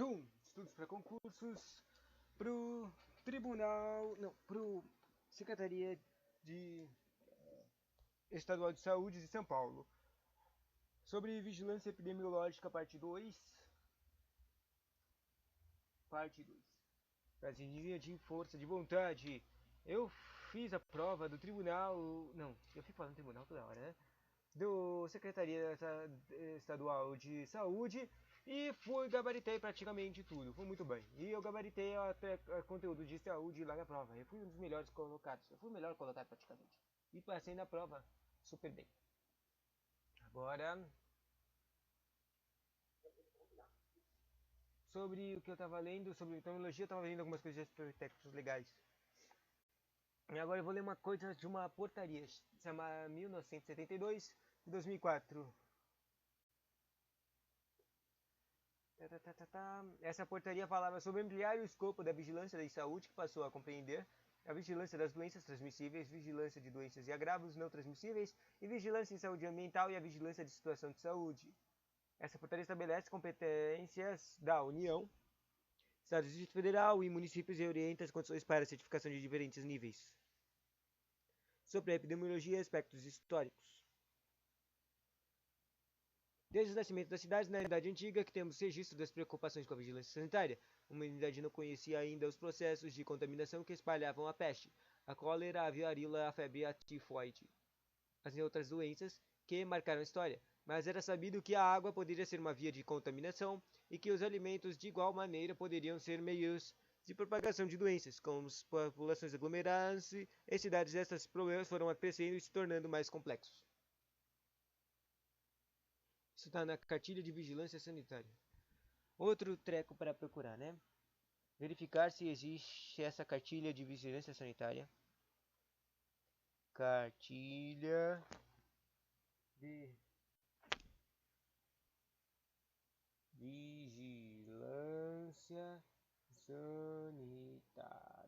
Estudos para concursos pro Tribunal, não, pro Secretaria de Estadual de Saúde de São Paulo. Sobre vigilância epidemiológica, parte 2. Parte 2. Precisinha de força de vontade. Eu fiz a prova do tribunal. Não, eu fico falando tribunal toda hora, né? Do Secretaria Estadual de Saúde e gabaritei praticamente tudo. Foi muito bem. E eu gabaritei até conteúdo de saúde lá na prova. Eu fui um dos melhores colocados. Eu fui o melhor colocado praticamente. E passei na prova super bem. Agora, sobre o que eu estava lendo, sobre tecnologia, eu estava lendo algumas coisas técnicas legais. E agora eu vou ler uma coisa de uma portaria, se chama 1972 de 2004. Essa portaria falava sobre ampliar o escopo da vigilância da saúde, que passou a compreender a vigilância das doenças transmissíveis, vigilância de doenças e agravos não transmissíveis, e vigilância em saúde ambiental e a vigilância de situação de saúde. Essa portaria estabelece competências da União, Estados do Distrito Federal e municípios e orienta as condições para a certificação de diferentes níveis. Sobre a epidemiologia e aspectos históricos. Desde o nascimento das cidades, na Idade Antiga, que temos registro das preocupações com a vigilância sanitária, a humanidade não conhecia ainda os processos de contaminação que espalhavam a peste, a cólera, a varíola, a febre e a tifoide, as outras doenças que marcaram a história. Mas era sabido que a água poderia ser uma via de contaminação e que os alimentos, de igual maneira, poderiam ser meios de propagação de doenças, como as populações aglomeradas e cidades. Esses problemas foram crescendo e se tornando mais complexos. Isso está na cartilha de vigilância sanitária. Outro treco para procurar, né? Verificar se existe essa cartilha de vigilância sanitária. Cartilha de vigilância sanitária.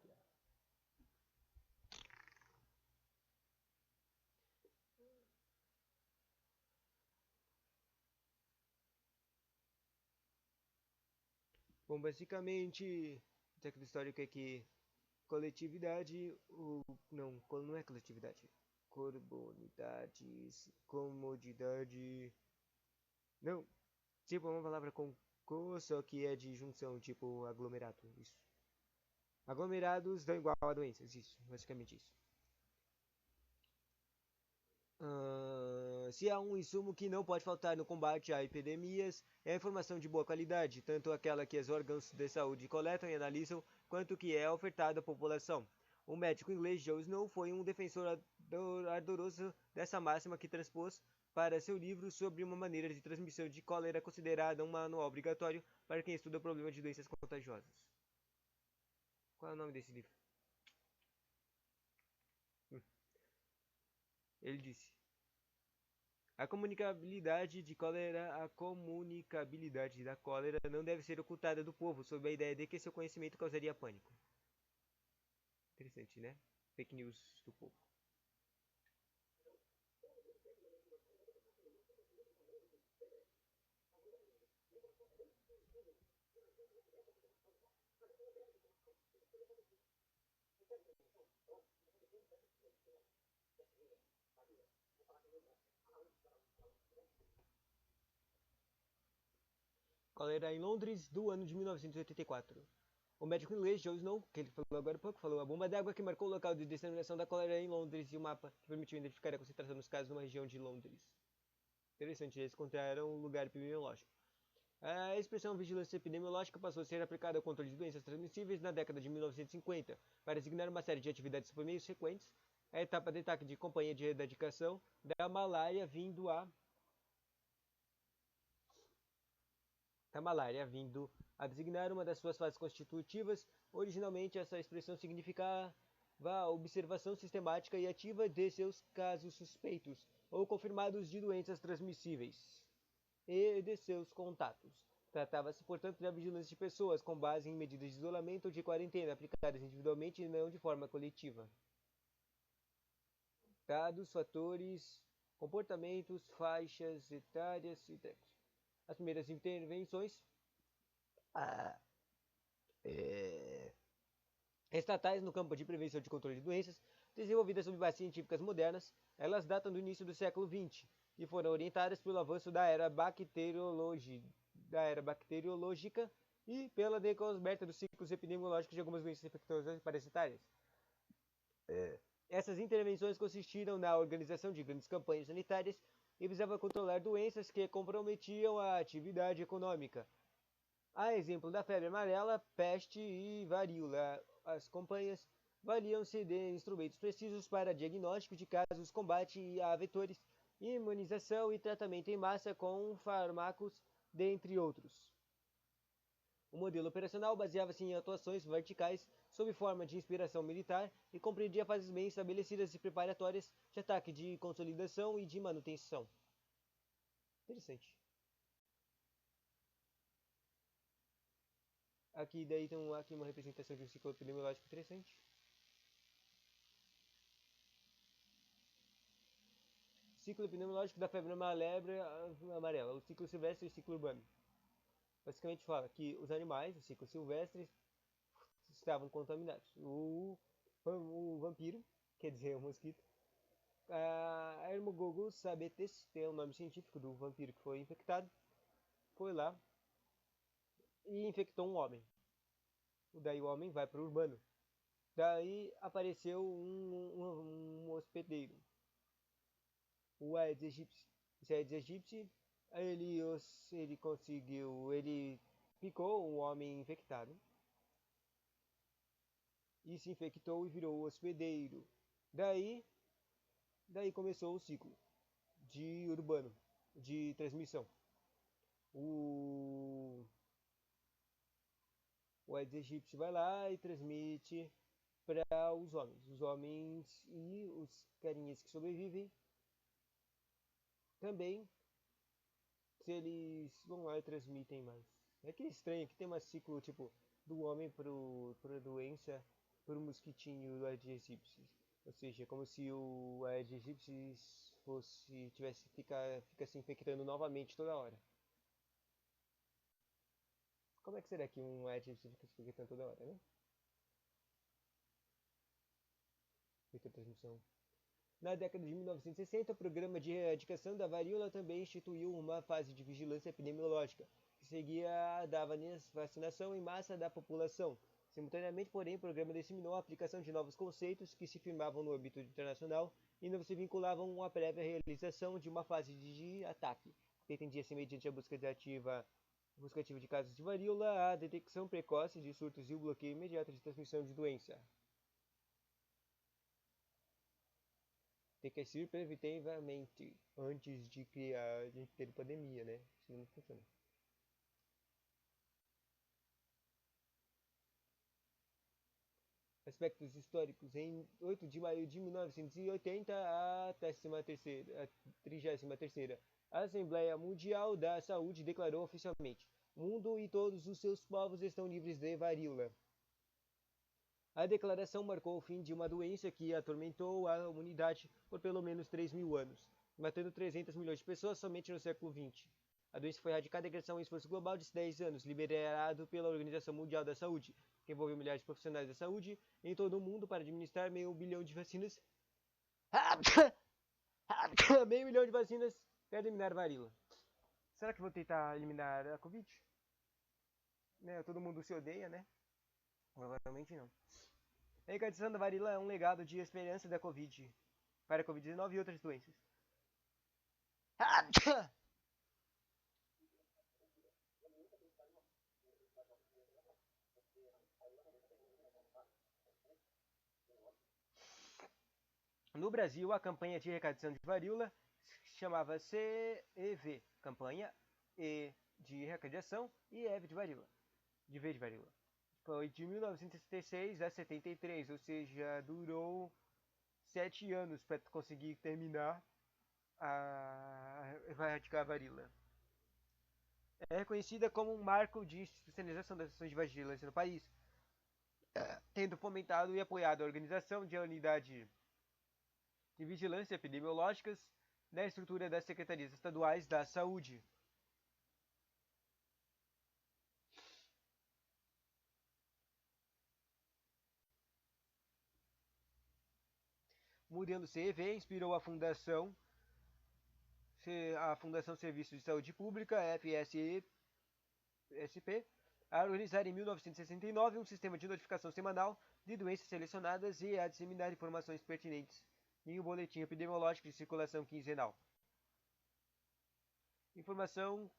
Bom, basicamente, o texto histórico é que coletividade, não é coletividade. Comunidades, comodidade. Não, tipo uma palavra com co, só que é de junção, tipo aglomerado, isso. Aglomerados dão igual a doenças, isso, basicamente isso. Se há um insumo que não pode faltar no combate a epidemias, é a informação de boa qualidade, tanto aquela que os órgãos de saúde coletam e analisam, quanto que é ofertada à população. O médico inglês Joe Snow foi um defensor ardoroso dessa máxima que transpôs para seu livro sobre uma maneira de transmissão de cólera considerada um manual obrigatório para quem estuda o problema de doenças contagiosas. Qual é o nome desse livro? Ele disse: a comunicabilidade da cólera não deve ser ocultada do povo, sob a ideia de que seu conhecimento causaria pânico. Interessante, né? Fake news do povo. Cólera em Londres, do ano de 1984. O médico inglês Joe Snow, que ele falou agora há pouco, falou a bomba d'água que marcou o local de disseminação da cólera em Londres e o mapa que permitiu identificar a concentração dos casos numa região de Londres. Interessante, eles encontraram um lugar epidemiológico. A expressão vigilância epidemiológica passou a ser aplicada ao controle de doenças transmissíveis na década de 1950 para designar uma série de atividades por meios sequentes. A etapa de ataque de campanha de erradicação da malária vindo a designar uma das suas fases constitutivas. Originalmente, essa expressão significava a observação sistemática e ativa de seus casos suspeitos ou confirmados de doenças transmissíveis e de seus contatos. Tratava-se, portanto, da vigilância de pessoas com base em medidas de isolamento ou de quarentena aplicadas individualmente e não de forma coletiva. Dados, fatores, comportamentos, faixas etárias e textos. As primeiras intervenções Ah, é, estatais no campo de prevenção e de controle de doenças, desenvolvidas sob bases científicas modernas, elas datam do início do século XX e foram orientadas pelo avanço da era bacteriológica e pela descoberta dos ciclos epidemiológicos de algumas doenças infecciosas parasitárias. Essas intervenções consistiram na organização de grandes campanhas sanitárias e visavam controlar doenças que comprometiam a atividade econômica. A exemplo da febre amarela, peste e varíola, as campanhas valiam-se de instrumentos precisos para diagnóstico de casos, combate a vetores, imunização e tratamento em massa com fármacos, dentre outros. O modelo operacional baseava-se em atuações verticais sob forma de inspiração militar e compreendia fases bem estabelecidas e preparatórias de ataque, de consolidação e de manutenção. Interessante. Aqui daí tem aqui uma representação de um ciclo epidemiológico interessante. Ciclo epidemiológico da febre amarela, o ciclo silvestre e o ciclo urbano. Basicamente fala que os animais, os ciclos silvestres, estavam contaminados. O vampiro, quer dizer, o mosquito, a Ermogogus sabetes, tem o nome científico do vampiro que foi infectado, foi lá e infectou um homem. Daí o homem vai para o urbano. Daí apareceu um hospedeiro, o Aedes aegypti. Esse Aedes aegypti, ele picou um homem infectado e se infectou e virou hospedeiro. Daí, daí começou o ciclo de urbano, de transmissão. O, o Aedes aegypti vai lá e transmite para os homens. Os homens e os carinhas que sobrevivem também, se eles vão lá e transmitem mais. É que estranho que tem um ciclo tipo do homem para doença para o mosquitinho do Aedes aegypti. Ou seja, como se o Aedes aegypti fica se infectando novamente toda hora. Como é que será que um Aedes aegypti fica se infectando toda hora, né? Feita transmissão. Na década de 1960, o Programa de Erradicação da Varíola também instituiu uma fase de vigilância epidemiológica, que seguia da vacinação em massa da população. Simultaneamente, porém, o programa disseminou a aplicação de novos conceitos que se firmavam no âmbito internacional e não se vinculavam à prévia realização de uma fase de ataque, que pretendia-se, mediante a busca ativa de casos de varíola, a detecção precoce de surtos e o bloqueio imediato de transmissão de doença. Tem que agir preventivamente antes de ter pandemia, né? Senão não funciona. Aspectos históricos. Em 8 de maio de 1980, a 33ª Assembleia Mundial da Saúde declarou oficialmente: o mundo e todos os seus povos estão livres de varíola. A declaração marcou o fim de uma doença que atormentou a humanidade por pelo menos 3.000 anos, matando 300 milhões de pessoas somente no século XX. A doença foi erradicada graças a um esforço global de 10 anos, liderado pela Organização Mundial da Saúde, que envolveu milhares de profissionais da saúde em todo o mundo para administrar meio bilhão de vacinas. Meio milhão de vacinas para eliminar a varíola. Será que vou tentar eliminar a Covid? Né, todo mundo se odeia, né? Provavelmente não. A erradicação da varíola é um legado de esperança da Covid para a Covid-19 e outras doenças. No Brasil, a campanha de erradicação de varíola chamava CEV, Campanha E de Erradicação e EV de varíola, de V de varíola. Foi de 1966 a 73, ou seja, durou 7 anos para conseguir terminar a erradicar a varíola. É reconhecida como um marco de institucionalização das ações de vigilância no país, tendo fomentado e apoiado a organização de unidade de vigilância epidemiológicas na estrutura das secretarias estaduais da saúde. Murilo CEV inspirou a Fundação Serviços de Saúde Pública, FSP, a organizar em 1969 um sistema de notificação semanal de doenças selecionadas e a disseminar informações pertinentes em um boletim epidemiológico de circulação quinzenal. Informação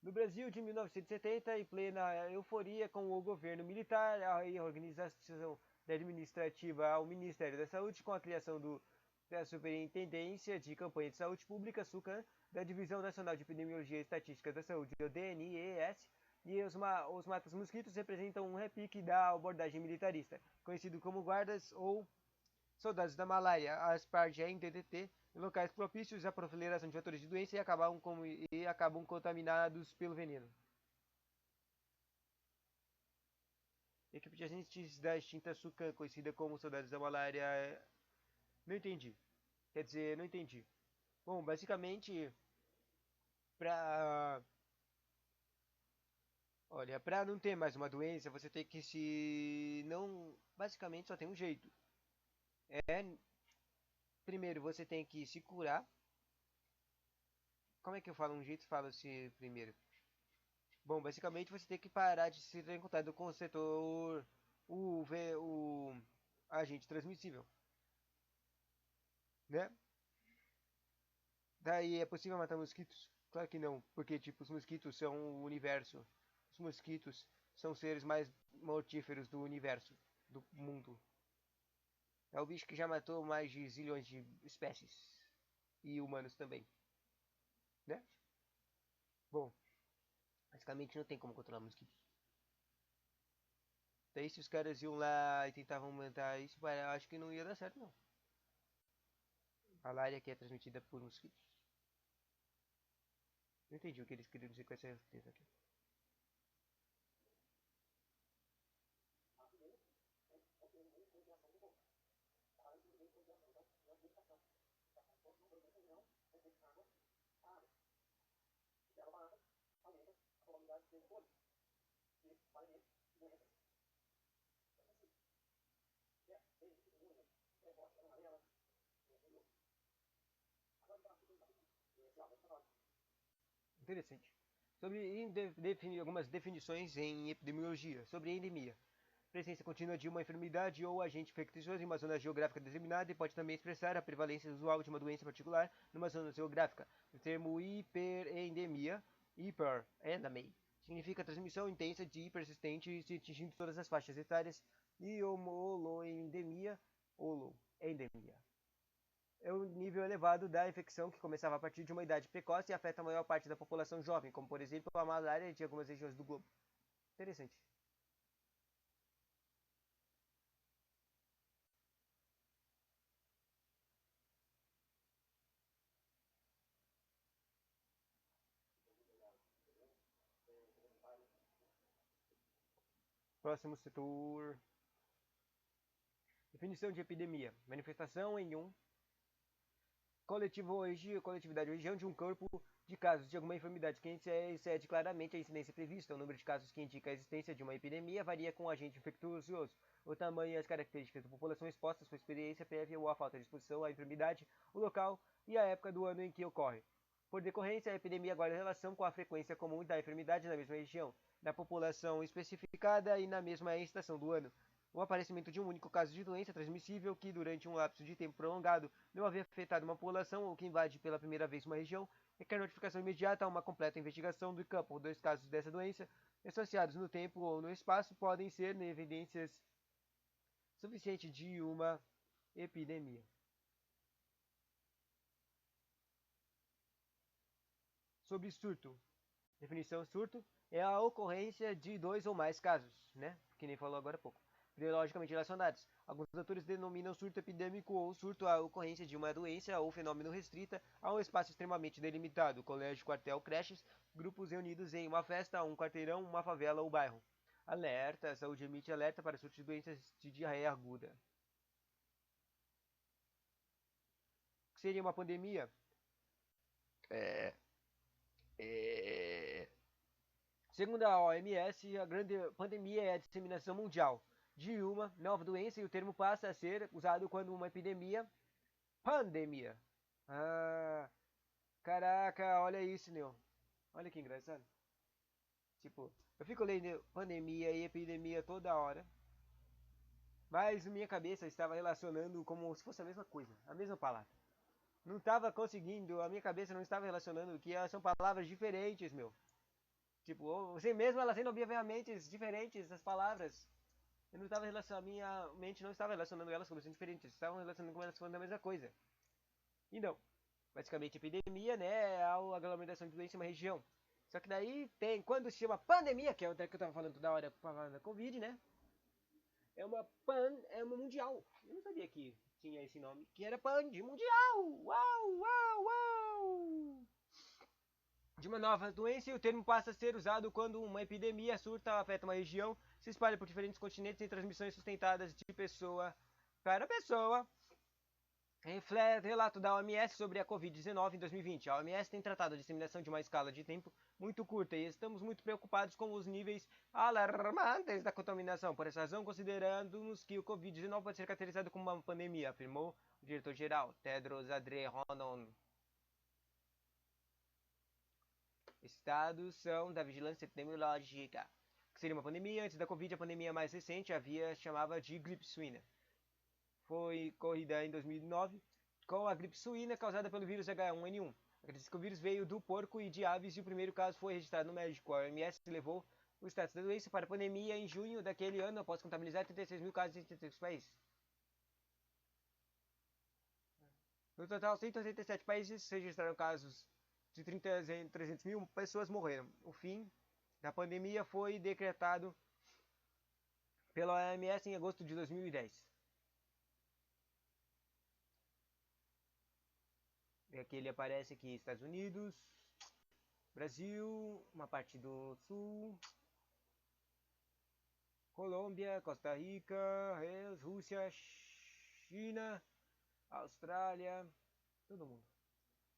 no Brasil de 1970, em plena euforia com o governo militar, a reorganização administrativa ao Ministério da Saúde com a criação da Superintendência de Campanha de Saúde Pública, SUCAM, da Divisão Nacional de Epidemiologia e Estatística da Saúde, o DNES, e os matas-mosquitos representam um repique da abordagem militarista, conhecido como guardas ou soldados da malária, Aspergillus DDT, em locais propícios à proliferação de vetores de doença e acabam contaminados pelo veneno. Equipe de agentes da extinta SUCAM, conhecida como soldados da malária. Não entendi. Quer dizer, não entendi. Bom, basicamente, pra. Olha, pra não ter mais uma doença, você tem que se. Não. Basicamente só tem um jeito. Primeiro você tem que se curar. Como é que eu falo um jeito? Fala-se primeiro. Bom, basicamente você tem que parar de se ter contato com o setor. O agente transmissível. Né? Daí é possível matar mosquitos? Claro que não, porque tipo, os mosquitos são o universo. Os mosquitos são os seres mais mortíferos do universo, do mundo. É o bicho que já matou mais de zilhões de espécies. E humanos também. Né? Bom, basicamente não tem como controlar mosquitos. Daí se os caras iam lá e tentavam aumentar isso, eu acho que não ia dar certo não. A malária que é transmitida por mosquitos. Não entendi o que eles queriam dizer com essa certeza aqui. Interessante. Algumas definições em epidemiologia. Sobre endemia. Presença contínua de uma enfermidade ou agente infeccioso em uma zona geográfica determinada e pode também expressar a prevalência usual de uma doença particular numa zona geográfica. O termo hiperendemia, hyperendemia, significa transmissão intensa e persistente atingindo todas as faixas etárias, e holoendemia, é o nível elevado da infecção que começava a partir de uma idade precoce e afeta a maior parte da população jovem, como por exemplo a malária de algumas regiões do globo. Interessante. Próximo setor. Definição de epidemia. Manifestação em coletividade ou região de um corpo de casos de alguma enfermidade que excede claramente a incidência prevista. O número de casos que indica a existência de uma epidemia varia com o agente infeccioso, o tamanho e as características da população exposta, sua experiência prévia ou a falta de exposição à enfermidade, o local e a época do ano em que ocorre. Por decorrência, a epidemia guarda relação com a frequência comum da enfermidade na mesma região, na população especificada e na mesma estação do ano. O aparecimento de um único caso de doença transmissível que, durante um lapso de tempo prolongado, não havia afetado uma população ou que invade pela primeira vez uma região, requer notificação imediata a uma completa investigação do campo. Dois casos dessa doença, associados no tempo ou no espaço, podem ser evidências suficientes de uma epidemia. Sobre surto. Definição: surto é a ocorrência de dois ou mais casos, né? Que nem falou agora há pouco, biologicamente relacionados. Alguns autores denominam surto epidêmico ou surto a ocorrência de uma doença ou fenômeno restrita a um espaço extremamente delimitado, colégio, quartel, creches, grupos reunidos em uma festa, um quarteirão, uma favela ou bairro. Alerta: a saúde emite alerta para surtos de doenças de diarreia aguda. O que seria uma pandemia? É, Segundo a OMS, a grande pandemia é a disseminação mundial de uma nova doença e o termo passa a ser usado quando uma epidemia, pandemia. Ah, caraca, olha isso, Neo. Olha que engraçado. Tipo, eu fico lendo pandemia e epidemia toda hora, mas minha cabeça estava relacionando como se fosse a mesma coisa, a mesma palavra. Não estava conseguindo, a minha cabeça não estava relacionando que são palavras diferentes, meu. Tipo, você mesmo elas sendo obviamente diferentes as palavras. Eu não estava relacionando, a minha mente não estava relacionando elas como sendo diferentes, estavam relacionando como elas fossem a mesma coisa. E não. Basicamente, epidemia, né, é a aglomeração de doença em uma região. Só que daí tem, quando se chama pandemia, que é o que eu tava falando toda hora falando da Covid, né? É uma mundial. Eu não sabia que tinha esse nome, que era pan de mundial. Uau, uau, uau! De uma nova doença e o termo passa a ser usado quando uma epidemia surta afeta uma região, se espalha por diferentes continentes em transmissões sustentadas de pessoa para pessoa. Relato da OMS sobre a Covid-19 em 2020. A OMS tem tratado a disseminação de uma escala de tempo muito curta e estamos muito preocupados com os níveis alarmantes da contaminação. Por essa razão, consideramos que o Covid-19 pode ser caracterizado como uma pandemia, afirmou o diretor-geral, Tedros Adhanom. Estados são da vigilância epidemiológica. Que seria uma pandemia. Antes da Covid, a pandemia mais recente chamava de gripe suína. Foi corrida em 2009 com a gripe suína causada pelo vírus H1N1. Acredita que o vírus veio do porco e de aves e o primeiro caso foi registrado no México. A OMS levou o status da doença para a pandemia em junho daquele ano, após contabilizar 36 mil casos em 33 países. No total, 187 países registraram casos de 300 mil pessoas morreram. O fim da pandemia foi decretado pela OMS em agosto de 2010. E aqui ele aparece aqui Estados Unidos, Brasil, uma parte do Sul, Colômbia, Costa Rica, Rússia, China, Austrália, todo mundo.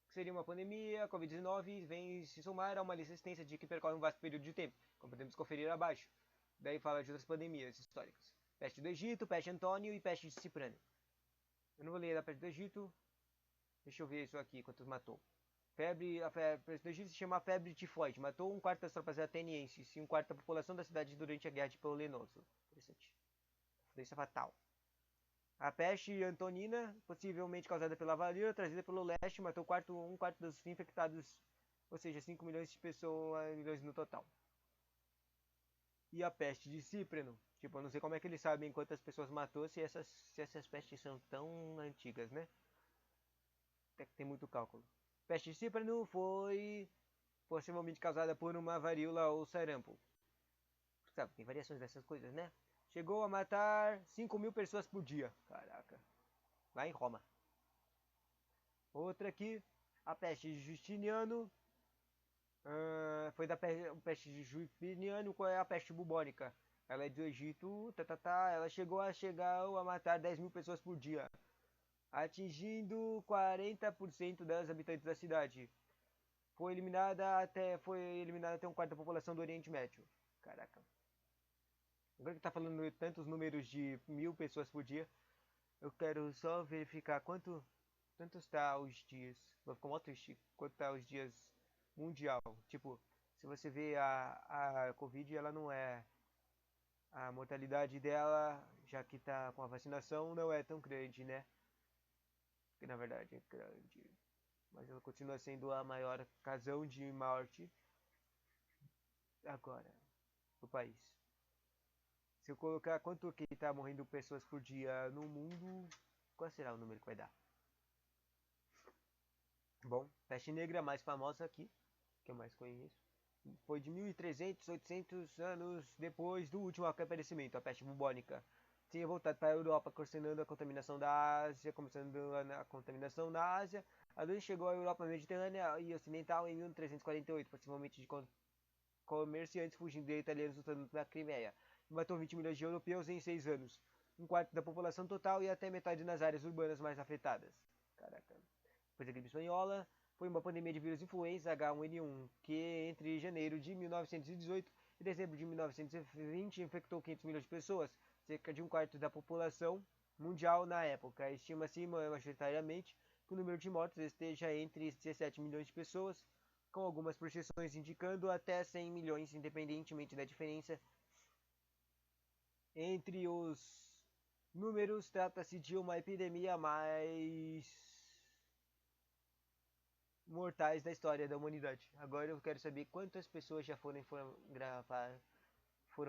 Seria uma pandemia, a Covid-19 vem se somar a uma lista extensa de que percorre um vasto período de tempo, como podemos conferir abaixo. Daí fala de outras pandemias históricas. Peste do Egito, peste Antônio e peste de Ciprano. Eu não vou ler da peste do Egito. Deixa eu ver isso aqui, quantos matou. A febre do Egito se chama febre tifoide. Matou um quarto das tropas atenienses e um quarto da população da cidade durante a guerra de Pelenoso. Interessante. Doença fatal. A peste antonina, possivelmente causada pela varíola, trazida pelo leste, matou um quarto dos infectados, ou seja, 5 milhões de pessoas, milhões no total. E a peste de Cíprano, tipo, eu não sei como é que eles sabem quantas pessoas matou se essas pestes são tão antigas, né? Até que tem muito cálculo. Peste de Cíprano foi possivelmente causada por uma varíola ou sarampo. Sabe, tem variações dessas coisas, né? Chegou a matar 5 mil pessoas por dia. Caraca. Lá em Roma. Outra aqui, a peste de Justiniano. Foi da peste de Justiniano, qual é a peste bubônica? Ela é do Egito, ela chegou a matar 10 mil pessoas por dia, atingindo 40% das habitantes da cidade. Foi eliminada até um quarto da população do Oriente Médio. Caraca. Agora que tá falando tantos números de 1000 pessoas por dia, eu quero só verificar quanto está os dias. Vou ficar muito triste. Quanto está os dias mundial. Tipo, se você vê a Covid, ela não é. A mortalidade dela, já que tá com a vacinação, não é tão grande, né? Que na verdade é grande. Mas ela continua sendo a maior razão de morte agora no país. Se eu colocar quanto que tá morrendo pessoas por dia no mundo, qual será o número que vai dar? Bom, peste negra mais famosa aqui, que eu mais conheço, foi de 1300, 800 anos depois do último aparecimento, a peste bubônica. Tinha voltado para a Europa, coordenando a contaminação da Ásia, começando a contaminação na Ásia. A doença chegou à Europa mediterrânea e ocidental em 1348, possivelmente de comerciantes fugindo de italianos lutando na Crimeia. Matou 20 milhões de europeus em 6 anos, um quarto da população total e até metade nas áreas urbanas mais afetadas. Caraca. Depois da gripe espanhola, foi uma pandemia de vírus influenza H1N1, que entre janeiro de 1918 e dezembro de 1920 infectou 500 milhões de pessoas. cerca de um quarto da população mundial na época. Estima-se majoritariamente que o número de mortos esteja entre 17 milhões de pessoas, com algumas projeções indicando até 100 milhões, independentemente da diferença entre os números. Trata-se de uma epidemia mais mortais da história da humanidade. Agora eu quero saber quantas pessoas já foram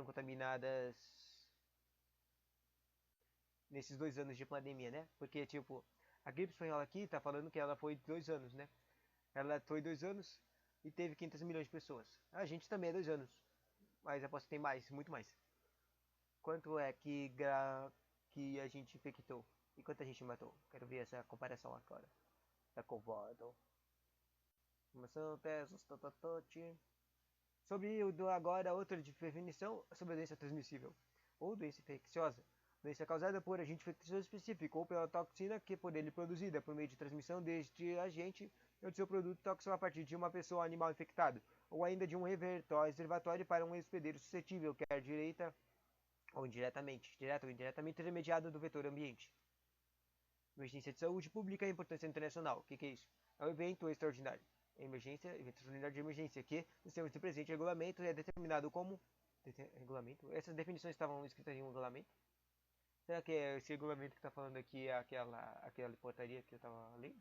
contaminadas nesses 2 anos de pandemia, né? Porque, tipo, a gripe espanhola aqui tá falando que ela foi 2 anos, né? Ela foi 2 anos e teve 500 milhões de pessoas. A gente também é 2 anos, mas aposto que tem mais, muito mais. Quanto é que a gente infectou e quanto a gente matou? Quero ver essa comparação agora. Da Covaldo. Informação, testes, sobre o agora outra definição sobre a doença transmissível ou doença infecciosa. Doença causada por agente infeccioso específico ou pela toxina que por ele produzida por meio de transmissão deste agente ou de seu produto tóxico a partir de uma pessoa ou animal infectado, ou ainda de um reservatório para um hospedeiro suscetível, quer direita ou indiretamente, direto ou indiretamente intermediado do vetor ambiente. Emergência de saúde pública e importância internacional. O que é isso? É um evento extraordinário. Emergência, evento extraordinário de emergência, que, nos termos do presente regulamento, é determinado como regulamento. Essas definições estavam escritas em um regulamento? Será que é esse regulamento que está falando aqui é aquela portaria que eu estava lendo?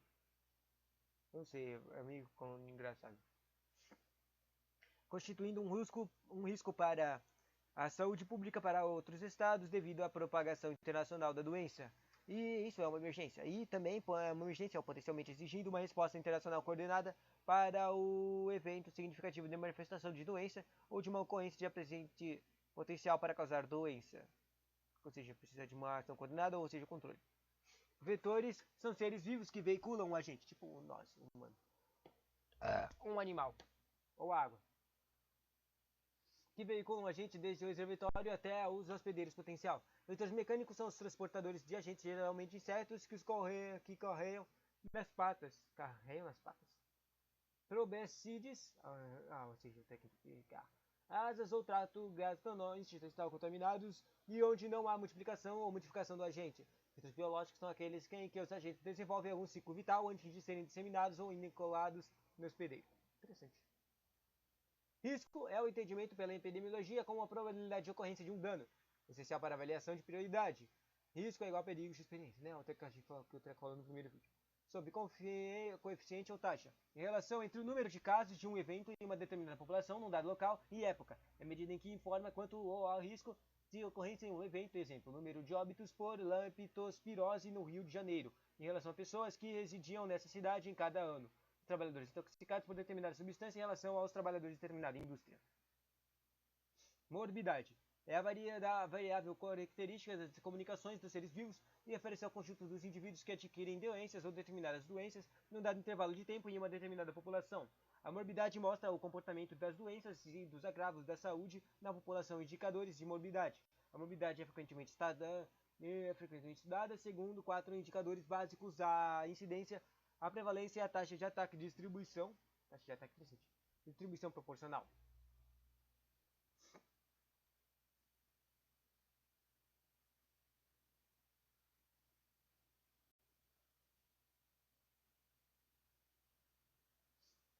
Não sei, é meio engraçado. Constituindo um risco para a saúde pública para outros estados devido à propagação internacional da doença. E isso é uma emergência. E também é uma emergência, potencialmente exigindo uma resposta internacional coordenada para o evento significativo de manifestação de doença ou de uma ocorrência de presente potencial para causar doença. Ou seja, precisa de uma ação coordenada ou seja, controle. Vetores são seres vivos que veiculam um agente, tipo nós, humano. Um animal ou água que veiculam um agente desde o reservatório até os hospedeiros potencial. Vetores mecânicos são os transportadores de agentes, geralmente insetos, que correiam nas patas. Carreiam nas patas. Proboscides, ou seja, técnica. Asas ou trato gastronomos estão contaminados e onde não há multiplicação ou modificação do agente. Vetores biológicos são aqueles em que os agentes desenvolvem algum ciclo vital antes de serem disseminados ou inoculados no hospedeiro. Interessante. Risco é o entendimento pela epidemiologia como a probabilidade de ocorrência de um dano, essencial para a avaliação de prioridade. Risco é igual a perigo de experiência, né? O que a gente falou no primeiro vídeo. Sobre coeficiente ou taxa. Em relação entre o número de casos de um evento em uma determinada população, num dado local e época. É a medida em que informa quanto ao risco de ocorrência em um evento. Exemplo, número de óbitos por leptospirose no Rio de Janeiro, em relação a pessoas que residiam nessa cidade em cada ano. Trabalhadores intoxicados por determinada substância em relação aos trabalhadores de determinada indústria. Morbidade é a variável característica das comunicações dos seres vivos e refere-se ao conjunto dos indivíduos que adquirem doenças ou determinadas doenças num dado intervalo de tempo em uma determinada população. A morbidade mostra o comportamento das doenças e dos agravos da saúde na população. Indicadores de morbidade. A morbidade é frequentemente estudada segundo 4 indicadores básicos: a incidência, a prevalência, a taxa de ataque, distribuição proporcional.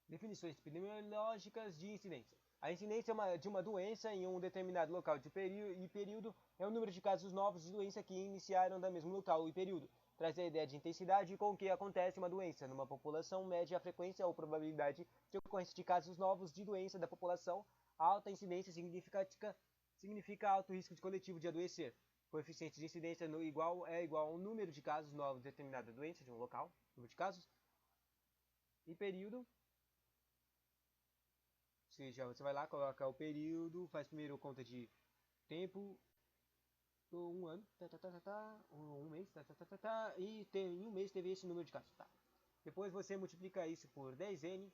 Definições epidemiológicas de incidência. A incidência de uma doença em um determinado local e período é o número de casos novos de doença que iniciaram no mesmo local e período. Traz a ideia de intensidade com que acontece uma doença. Numa população, mede a frequência ou probabilidade de ocorrência de casos novos de doença da população. A alta incidência significa alto risco de coletivo de adoecer. Coeficiente de incidência é igual ao número de casos novos de determinada doença de um local, número de casos, e período. Ou seja, você vai lá, coloca o período, faz primeiro conta de tempo, um ano, um mês, e em um mês teve esse número de casos. Tá. Depois você multiplica isso por 10n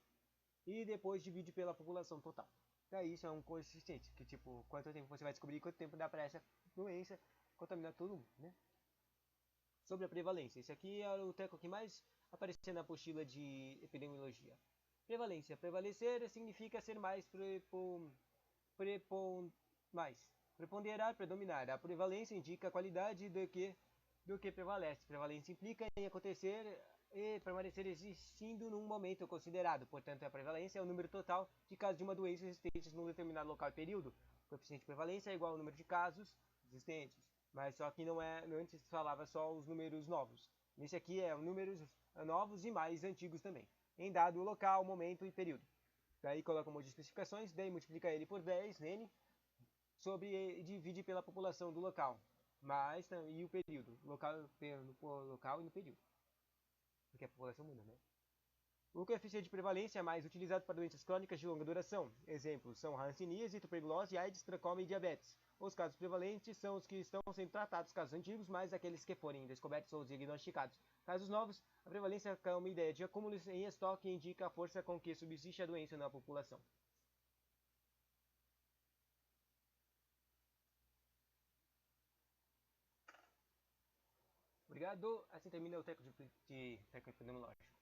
e depois divide pela população total. Então isso é um coeficiente, que tipo, quanto tempo você vai descobrir, quanto tempo dá para essa doença contaminar todo mundo, né? Sobre a prevalência. Esse aqui é o teco que mais aparecia na apostila de epidemiologia. Prevalência. Prevalecer significa ser mais mais. Preponderar, predominar. A prevalência indica a qualidade do que prevalece. Prevalência implica em acontecer e permanecer existindo num momento considerado. Portanto, a prevalência é o número total de casos de uma doença existentes num determinado local e período. O coeficiente de prevalência é igual ao número de casos existentes. Mas só que não é, antes falava só os números novos. Nesse aqui é números novos e mais antigos também. Em dado local, momento e período. Daí coloca um monte de especificações, daí multiplica ele por 10, n, sobre divide pela população do local, mas e o período, local e no período, porque a população muda, né? O coeficiente de prevalência é mais utilizado para doenças crônicas de longa duração. Exemplos são hanseníase, tuberculose, AIDS, tracoma e diabetes. Os casos prevalentes são os que estão sendo tratados, casos antigos, mais aqueles que forem descobertos ou diagnosticados. Casos novos, a prevalência é uma ideia de acúmulo em estoque e indica a força com que subsiste a doença na população. Obrigado. Assim termina o técnico epidemiológico.